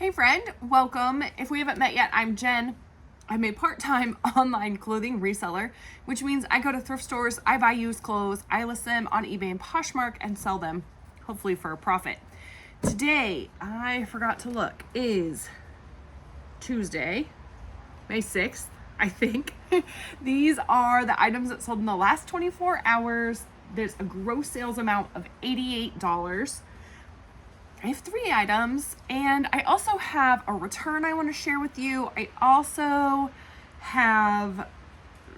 Hey friend, welcome. If we haven't met yet, I'm Jen. I'm a part-time online clothing reseller, which means I go to thrift stores, I buy used clothes, I list them on eBay and Poshmark and sell them, hopefully for a profit. Today, I forgot to look, is Tuesday, May 6th, I think. These are the items that sold in the last 24 hours. There's a gross sales amount of $88. I have 3 items, and I also have a return I want to share with you. I also have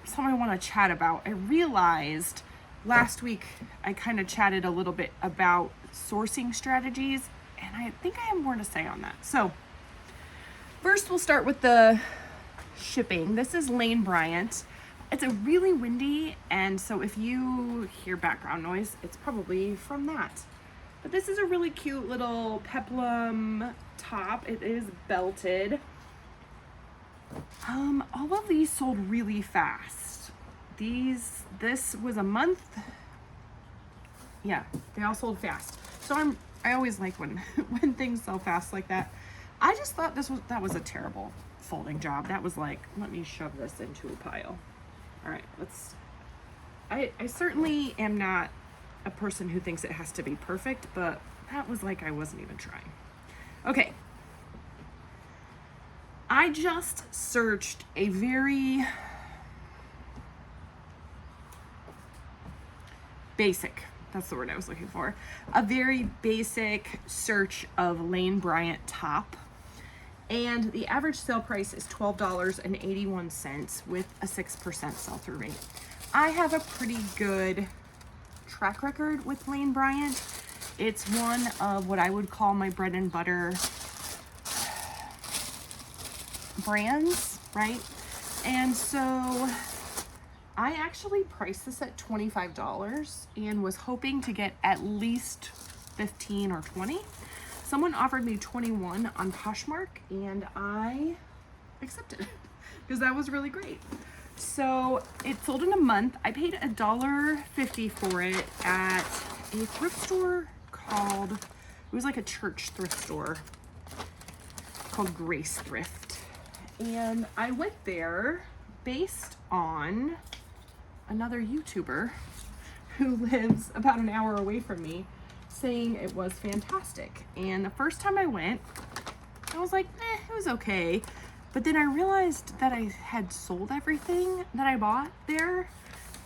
something I want to chat about. I realized last week I kind of chatted a little bit about sourcing strategies, and I think I have more to say on that. So first we'll start with the shipping. This is Lane Bryant. It's a really windy, and so if you hear background noise, it's probably from that. But this is a really cute little peplum top. It is belted. All of these sold really fast. This was a month. Yeah, they all sold fast. So I always like when when things sell fast like that. I just thought that was a terrible folding job. That was like, let me shove this into a pile. All right, I certainly am not a person who thinks it has to be perfect, but that was like I wasn't even trying. Okay. I just searched a very basic, that's the word I was looking for, a very basic search of Lane Bryant top. And the average sale price is $12.81 with a 6% sell-through rate. I have a pretty good track record with Lane Bryant. It's one of what I would call my bread and butter brands, right? And so I actually priced this at $25 and was hoping to get at least 15 or 20. Someone offered me 21 on Poshmark, and I accepted because that was really great. So it sold in a month. I paid $1.50 for it at a thrift store called, it was like a church thrift store called Grace Thrift. And I went there based on another YouTuber who lives about an hour away from me saying it was fantastic. And the first time I went, I was like, it was okay. But then I realized that I had sold everything that I bought there.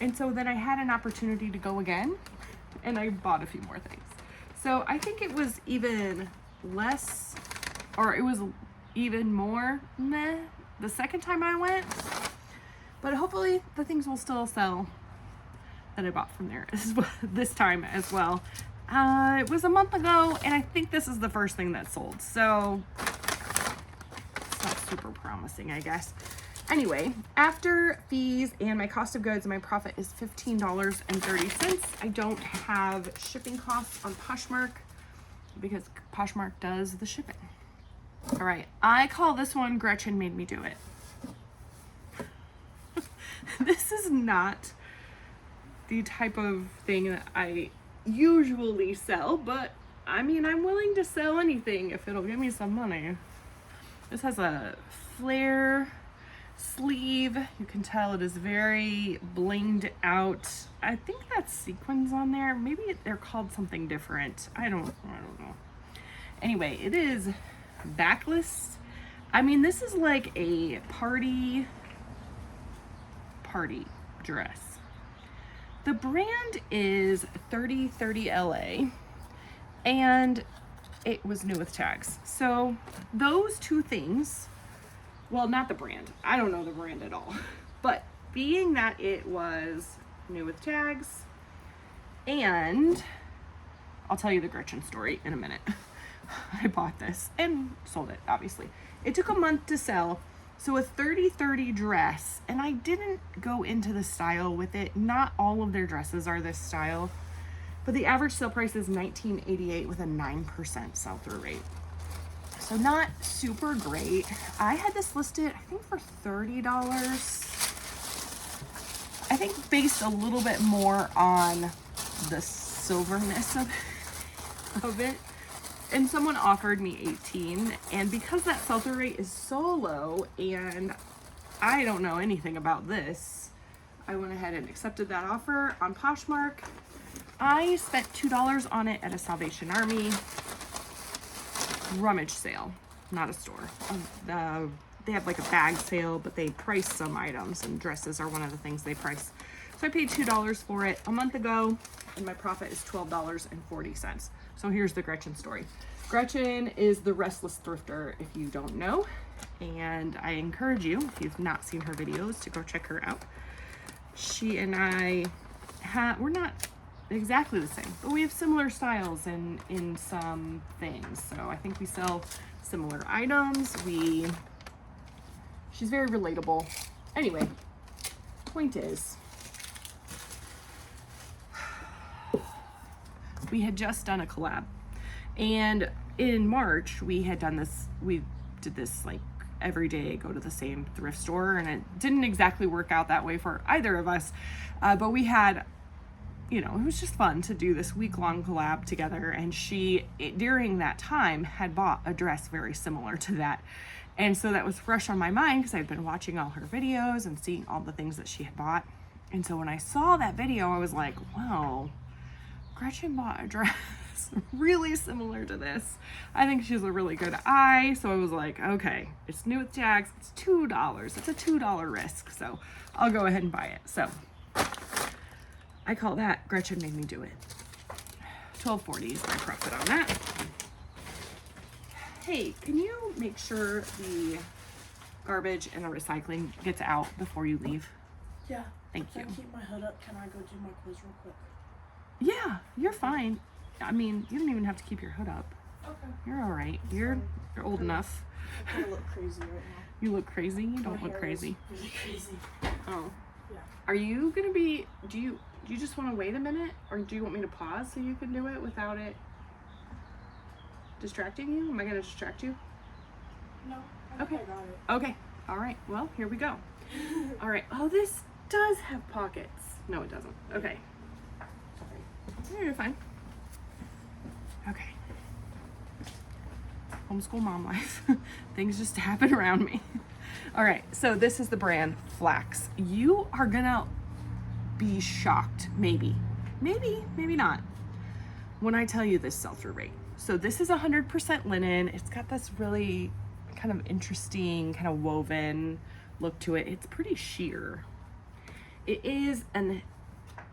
And so then I had an opportunity to go again, and I bought a few more things. So I think it was even less, or it was even more meh the second time I went. But hopefully the things will still sell that I bought from there this time as well. It was a month ago, and I think this is the first thing that sold. So not super promising, I guess. Anyway, after fees and my cost of goods, my profit is $15.30. I don't have shipping costs on Poshmark because Poshmark does the shipping. All right, I call this one Gretchen Made Me Do It. This is not the type of thing that I usually sell, but I mean, I'm willing to sell anything if it'll give me some money. This has a flare sleeve. You can tell it is very blinged out. I think that's sequins on there. Maybe they're called something different. I don't know. Anyway, it is backless. I mean, this is like a party dress. The brand is 3030 LA, and it was new with tags. So those two things, well, not the brand. I don't know the brand at all. But being that it was new with tags, and I'll tell you the Gretchen story in a minute. I bought this and sold it, obviously. It took a month to sell. So a 30-30 dress, and I didn't go into the style with it. Not all of their dresses are this style. But the average sale price is $19.88 with a 9% sell-through rate. So not super great. I had this listed, I think, for $30. I think based a little bit more on the silverness of it. and someone offered me 18, and because that sell-through rate is so low and I don't know anything about this, I went ahead and accepted that offer on Poshmark. I spent $2 on it at a Salvation Army rummage sale, not a store. They had like a bag sale, but they priced some items, and dresses are one of the things they price. So I paid $2 for it a month ago, and my profit is $12.40. So here's the Gretchen story. Gretchen is the Restless Thrifter, if you don't know, and I encourage you, if you've not seen her videos, to go check her out. She and I we're not exactly the same, but we have similar styles in some things. So I think we sell similar items. She's very relatable. Anyway, point is, we had just done a collab, and in March we had done this. We did this like every day, go to the same thrift store, and it didn't exactly work out that way for either of us. But we had, it was just fun to do this week-long collab together. And she, during that time, had bought a dress very similar to that. And so that was fresh on my mind because I'd been watching all her videos and seeing all the things that she had bought. And so when I saw that video, I was like, wow, Gretchen bought a dress really similar to this. I think she's a really good eye. So I was like, okay, it's new with tags. It's $2. It's a $2 risk. So I'll go ahead and buy it. So I call that Gretchen made me do it. $12.40 is my profit on that. Hey, can you make sure the garbage and the recycling gets out before you leave? Yeah. Thank you. Can I keep my hood up? Can I go do my quiz real quick? Yeah, you're fine. I mean, you don't even have to keep your hood up. Okay. You're all right. You're old enough. I look crazy right now. You look crazy? You don't look crazy. Really crazy. Oh. Yeah. Are you going to be, do you just want to wait a minute? Or do you want me to pause so you can do it without it distracting you? Am I going to distract you? No. I got it. Okay. All right. Well, here we go. All right. Oh, this does have pockets. No, it doesn't. Okay. Sorry. You're fine. Okay. Homeschool mom life. Things just happen around me. All right. So this is the brand Flax. You are going to be shocked. Maybe not. When I tell you this sell-through rate. So this is 100% linen. It's got this really kind of interesting, kind of woven look to it. It's pretty sheer. It is an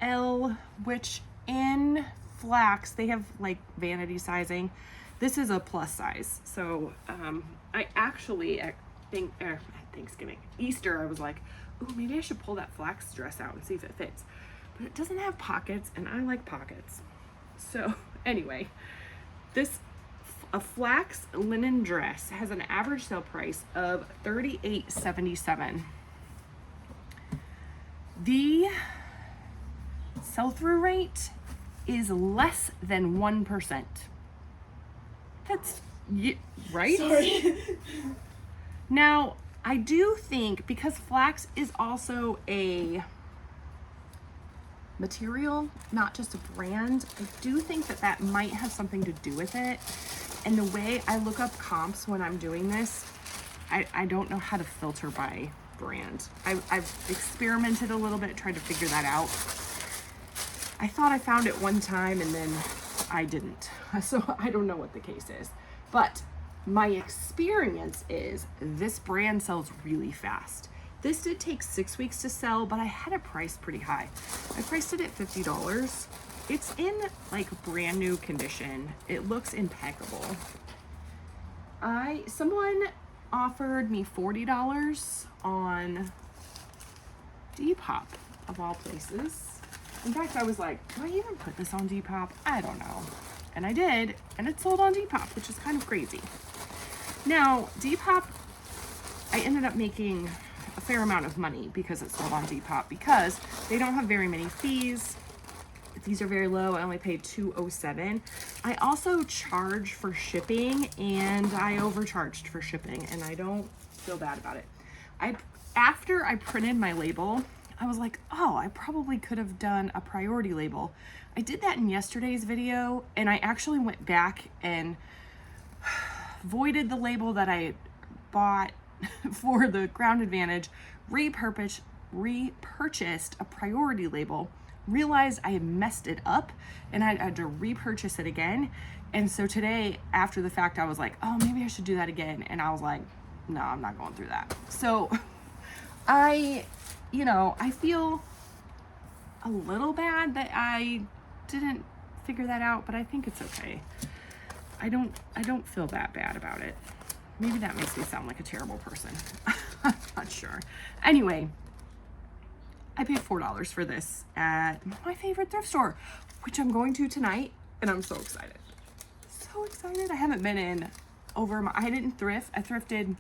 L, which in Flax, they have like vanity sizing. This is a plus size. So I actually, at Thanksgiving, Easter, I was like, ooh, maybe I should pull that Flax dress out and see if it fits. But it doesn't have pockets, and I like pockets. So anyway, a Flax linen dress has an average sale price of $38.77. The sell-through rate is less than 1%. That's right? Sorry. Now, I do think because Flax is also a material, not just a brand, I do think that might have something to do with it. And the way I look up comps when I'm doing this, I don't know how to filter by brand. I've experimented a little bit, tried to figure that out. I thought I found it one time and then I didn't. So I don't know what the case is. But my experience is this brand sells really fast. This did take 6 weeks to sell, but I had it priced pretty high. I priced it at $50. It's in like brand new condition. It looks impeccable. Someone offered me $40 on Depop, of all places. In fact, I was like, do I even put this on Depop? I don't know. And I did, and it sold on Depop, which is kind of crazy. Now, Depop, I ended up making a fair amount of money because it sold on Depop because they don't have very many fees. These are very low. I only paid $2.07. I also charge for shipping, and I overcharged for shipping, and I don't feel bad about it. After I printed my label, I was like, oh, I probably could have done a priority label. I did that in yesterday's video, and I actually went back and voided the label that I bought for the Ground Advantage, repurposed a priority label, realized I had messed it up, and I had to repurchase it again. And so today, after the fact, I was like, oh, maybe I should do that again. And I was like, no, I'm not going through that. So I feel a little bad that I didn't figure that out, but I think it's okay. I don't feel that bad about it. Maybe that makes me sound like a terrible person. I'm not sure. Anyway, I paid $4 for this at my favorite thrift store, which I'm going to tonight, and I'm so excited. So excited. I haven't been in I didn't thrift. I thrifted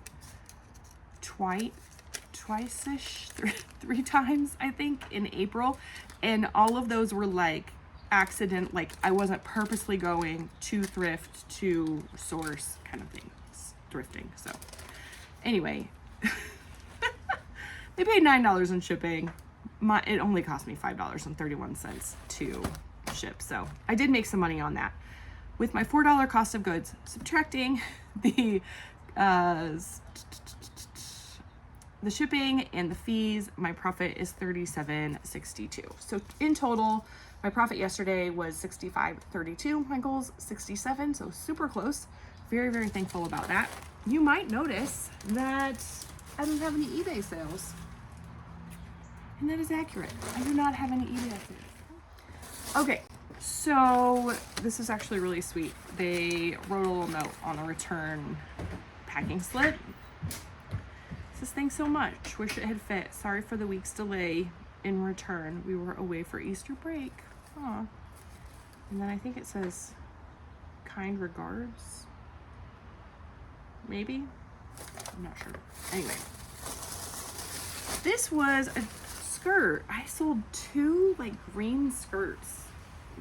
twice-ish, three times, I think, in April. And all of those were like accident, like I wasn't purposely going to thrift to source kind of thing, thrifting. So anyway, they paid $9 in shipping. It only cost me $5.31 to ship. So I did make some money on that. With my $4 cost of goods, subtracting the shipping and the fees, my profit is $37.62. So in total, my profit yesterday was $65.32. My goal's $67, so super close. Very, very thankful about that. You might notice that I don't have any eBay sales. And that is accurate. I do not have any eBay sales. Okay, so this is actually really sweet. They wrote a little note on the return packing slip. Says, thanks so much. Wish it had fit. Sorry for the week's delay in return. We were away for Easter break. Aw. And then I think it says, kind regards. Maybe? I'm not sure. Anyway. This was a skirt. I sold 2 like green skirts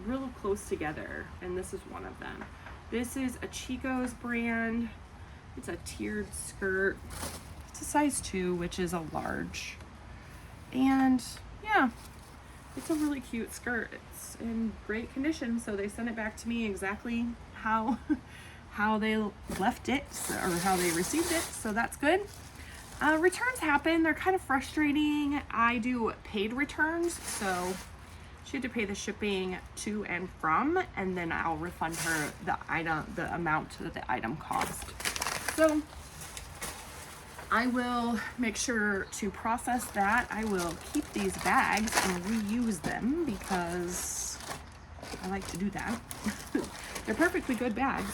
real close together, and this is one of them. This is a Chico's brand. It's a tiered skirt. It's a size 2, which is a large. And yeah, it's a really cute skirt. It's in great condition, so they sent it back to me exactly how they left it, or how they received it, so that's good. Returns happen. They're kind of frustrating. I do paid returns, so she had to pay the shipping to and from, and then I'll refund her the amount that the item cost. So I will make sure to process that. I will keep these bags and reuse them because I like to do that. They're perfectly good bags.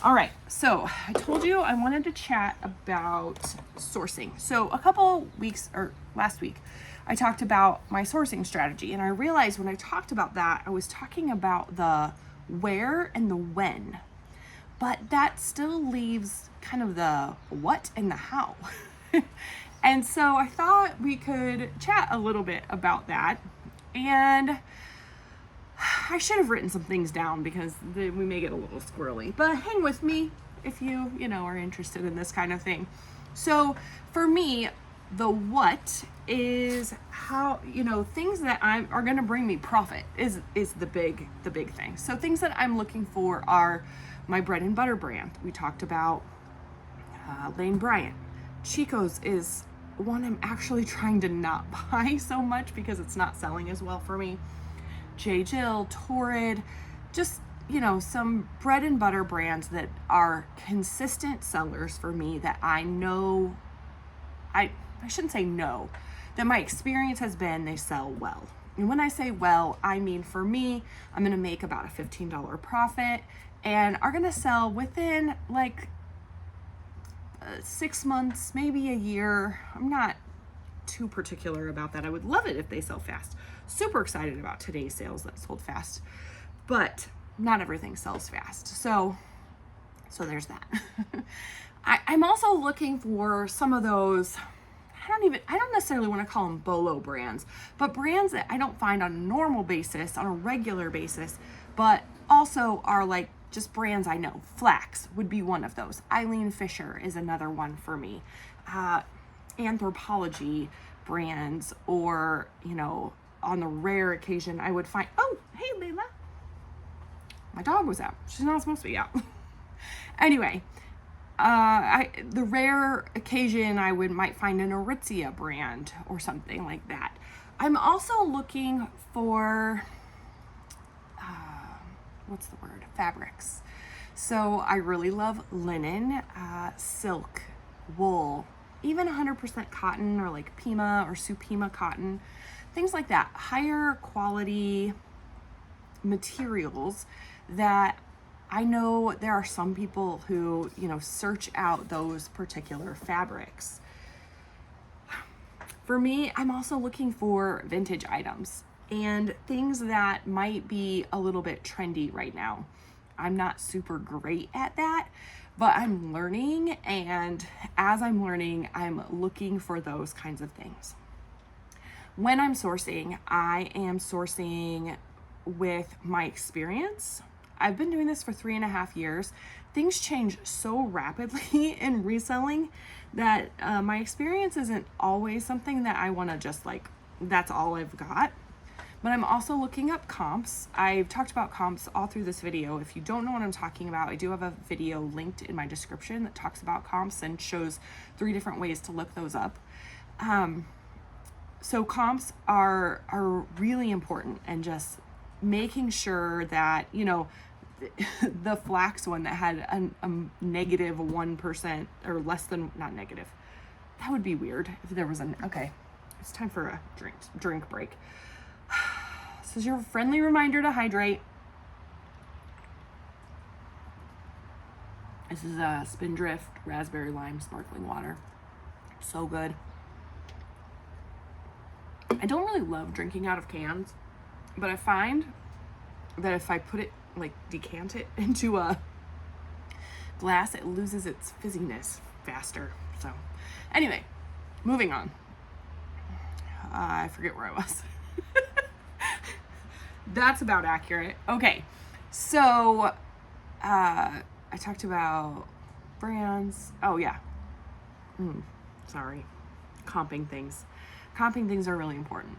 All right, so I told you I wanted to chat about sourcing. So a couple weeks, or last week, I talked about my sourcing strategy, and I realized when I talked about that, I was talking about the where and the when, but that still leaves kind of the what and the how. And so I thought we could chat a little bit about that. And I should have written some things down because we may get a little squirrely, but hang with me if you are interested in this kind of thing. So for me, the what is how, things that are going to bring me profit is the big thing. So things that I'm looking for are my bread and butter brand. We talked about Lane Bryant. Chico's is one I'm actually trying to not buy so much because it's not selling as well for me. J. Jill, Torrid, just, some bread and butter brands that are consistent sellers for me that I know, I shouldn't say no, that my experience has been they sell well. And when I say well, I mean for me, I'm going to make about a $15 profit and are going to sell within like 6 months, maybe a year. I'm not too particular about that. I would love it if they sell fast. Super excited about today's sales that sold fast, but not everything sells fast. So there's that. I'm also looking for some of those, I don't necessarily want to call them BOLO brands, but brands that I don't find on a normal basis, on a regular basis, but also are like just brands I know. Flax would be one of those. Eileen Fisher is another one for me. Anthropology brands, or, on the rare occasion I would find, oh, hey Layla. My dog was out. She's not supposed to be out. Anyway, the rare occasion I might find an Aritzia brand or something like that. I'm also looking for, what's the word? Fabrics. So I really love linen, silk, wool, even 100% cotton or like Pima or Supima cotton, things like that. Higher quality materials that I know there are some people who, search out those particular fabrics. For me, I'm also looking for vintage items and things that might be a little bit trendy right now. I'm not super great at that, but I'm learning, and as I'm learning, I'm looking for those kinds of things. When I'm sourcing, I am sourcing with my experience. I've been doing this for 3.5 years. Things change so rapidly in reselling that my experience isn't always something that I want to just that's all I've got. But I'm also looking up comps. I've talked about comps all through this video. If you don't know what I'm talking about, I do have a video linked in my description that talks about comps and shows 3 different ways to look those up. So comps are really important, and just making sure that, the Flax one that had a negative 1% or less than, not negative. That would be weird if there was okay, it's time for a drink break. This is your friendly reminder to hydrate. This is a Spindrift raspberry lime sparkling water. So good. I don't really love drinking out of cans, but I find that if I put it, decant it into a glass, it loses its fizziness faster. So anyway, moving on. I forget where I was. That's about accurate. Okay, so I talked about brands. Oh yeah. Sorry. Comping things. Comping things are really important.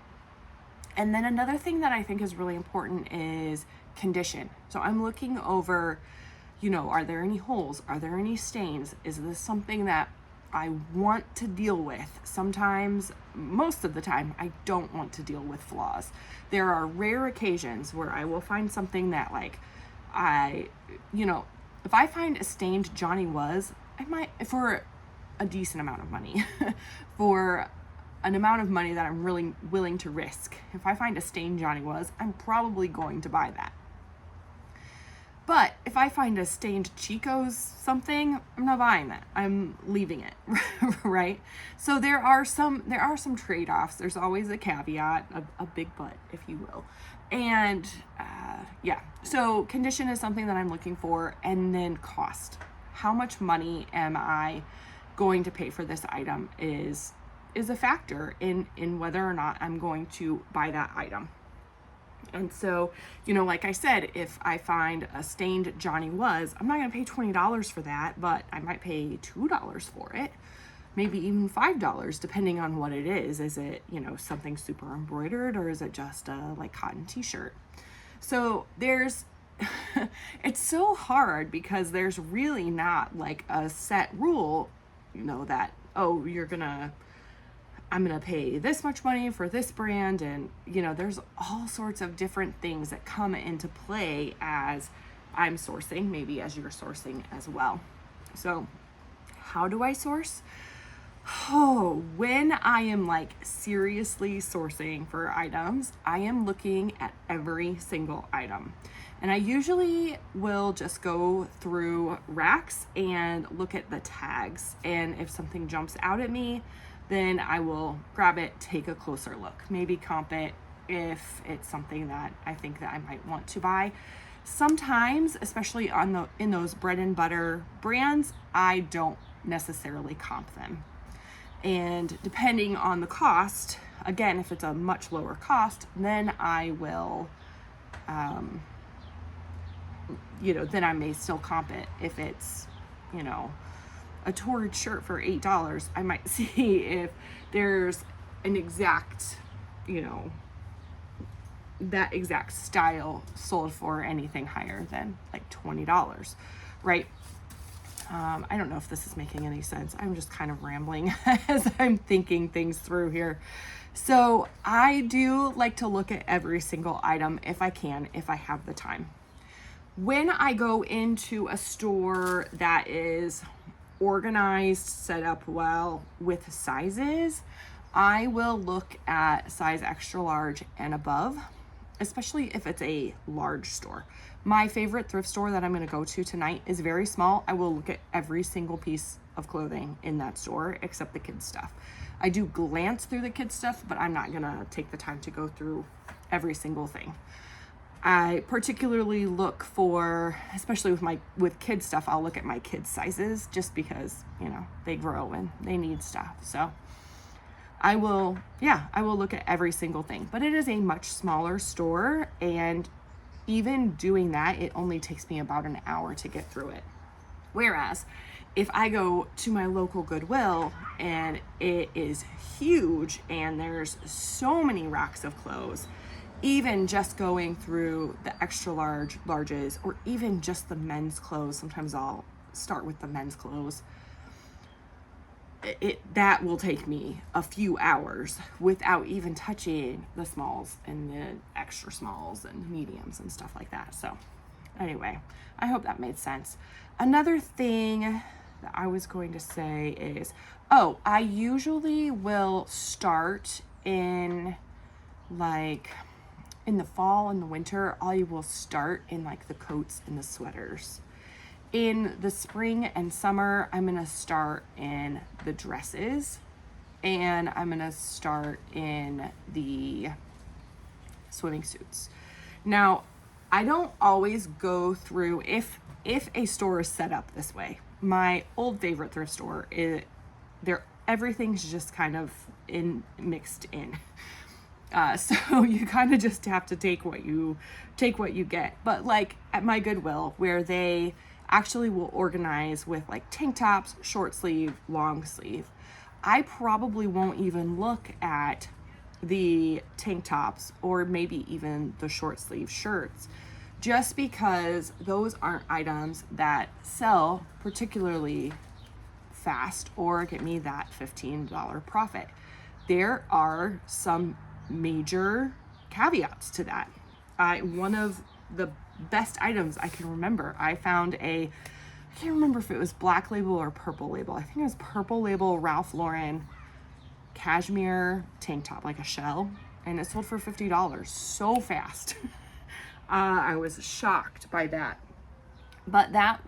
And then another thing that I think is really important is condition. So I'm looking over, are there any holes? Are there any stains? Is this something that I want to deal with? Sometimes, most of the time, I don't want to deal with flaws. There are rare occasions where I will find something that if I find a stained Johnny Was, I might, for a decent amount of money, for an amount of money that I'm really willing to risk. If I find a stained Johnny Was, I'm probably going to buy that. But if I find a stained Chico's something, I'm not buying that. I'm leaving it, right? So there are some trade-offs. There's always a caveat, a big but, if you will. And so condition is something that I'm looking for, and then cost. How much money am I going to pay for this item is a factor in whether or not I'm going to buy that item. And so, like I said, if I find a stained Johnny Was, I'm not going to pay $20 for that, but I might pay $2 for it, maybe even $5, depending on what it is. Is it, something super embroidered, or is it just a cotton t-shirt? So there's, it's so hard because there's really not a set rule, that, oh, I'm going to pay this much money for this brand. And, there's all sorts of different things that come into play as I'm sourcing, maybe as you're sourcing as well. So how do I source? When I am seriously sourcing for items, I am looking at every single item. And I usually will just go through racks and look at the tags. And if something jumps out at me, then I will grab it, take a closer look, maybe comp it if it's something that I think that I might want to buy. Sometimes, especially in those bread and butter brands, I don't necessarily comp them. And depending on the cost, again, if it's a much lower cost, then I will, then I may still comp it. If it's, a torrid shirt for $8, I might see if there's an exact, that exact style sold for anything higher than $20. right? I don't know if this is making any sense. I'm just kind of rambling as I'm thinking things through here. So I do like to look at every single item if I can, if I have the time. When I go into a store that is organized, set up well with sizes, I will look at size extra large and above, especially if it's a large store. My favorite thrift store that I'm going to go to tonight is very small. I will look at every single piece of clothing in that store except the kids stuff. I do glance through the kids stuff, but I'm not going to take the time to go through every single thing. I particularly look for, especially with kids stuff, I'll look at my kids sizes just because, you know, they grow and they need stuff. So I will look at every single thing, but it is a much smaller store, and even doing that, it only takes me about an hour to get through it. Whereas if I go to my local Goodwill and it is huge and there's so many racks of clothes, even just going through the extra larges, or even just the men's clothes, sometimes I'll start with the men's clothes, that will take me a few hours without even touching the smalls and the extra smalls and mediums and stuff like that. So anyway, I hope that made sense. Another thing that I was going to say is, I usually will start in the fall and the winter. I will start in like the coats and the sweaters. In the spring and summer, I'm going to start in the dresses, and I'm going to start in the swimming suits. Now, I don't always go through, if a store is set up this way. My old favorite thrift store, everything's just kind of mixed in. So you kind of just have to take what you get. But like at my Goodwill, where they actually will organize with like tank tops, short sleeve, long sleeve, I probably won't even look at the tank tops or maybe even the short sleeve shirts, just because those aren't items that sell particularly fast or get me that $15 profit. There are some major caveats to that. One of the best items I can remember, I found I can't remember if it was black label or purple label. I think it was purple label Ralph Lauren cashmere tank top, like a shell, and it sold for $50 so fast. I was shocked by that. But that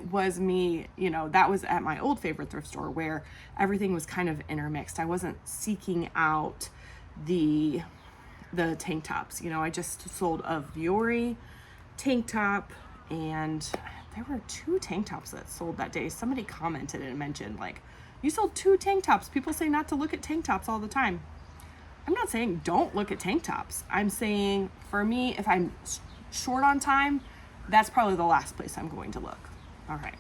was me, that was at my old favorite thrift store where everything was kind of intermixed. I wasn't seeking out the tank tops. I just sold a Viore tank top, and there were 2 tank tops that sold that day. Somebody commented and mentioned, like, you sold 2 tank tops. People say not to look at tank tops all the time. I'm not saying don't look at tank tops. I'm saying, for me, if I'm short on time, that's probably the last place I'm going to look. All right.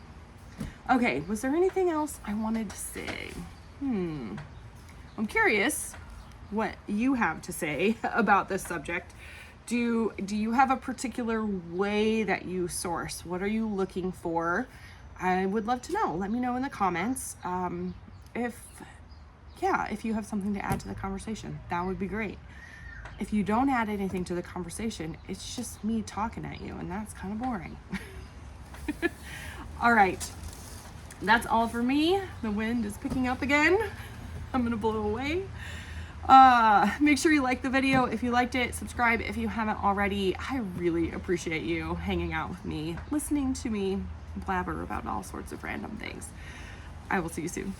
Okay, was there anything else I wanted to say? I'm curious what you have to say about this subject. Do you have a particular way that you source? What are you looking for? I would love to know. Let me know in the comments. If you have something to add to the conversation, that would be great. If you don't add anything to the conversation, it's just me talking at you, and that's kind of boring. All right, that's all for me. The wind is picking up again. I'm gonna blow away. Make sure you like the video if you liked it. Subscribe if you haven't already. I really appreciate you hanging out with me, listening to me blabber about all sorts of random things. I will see you soon.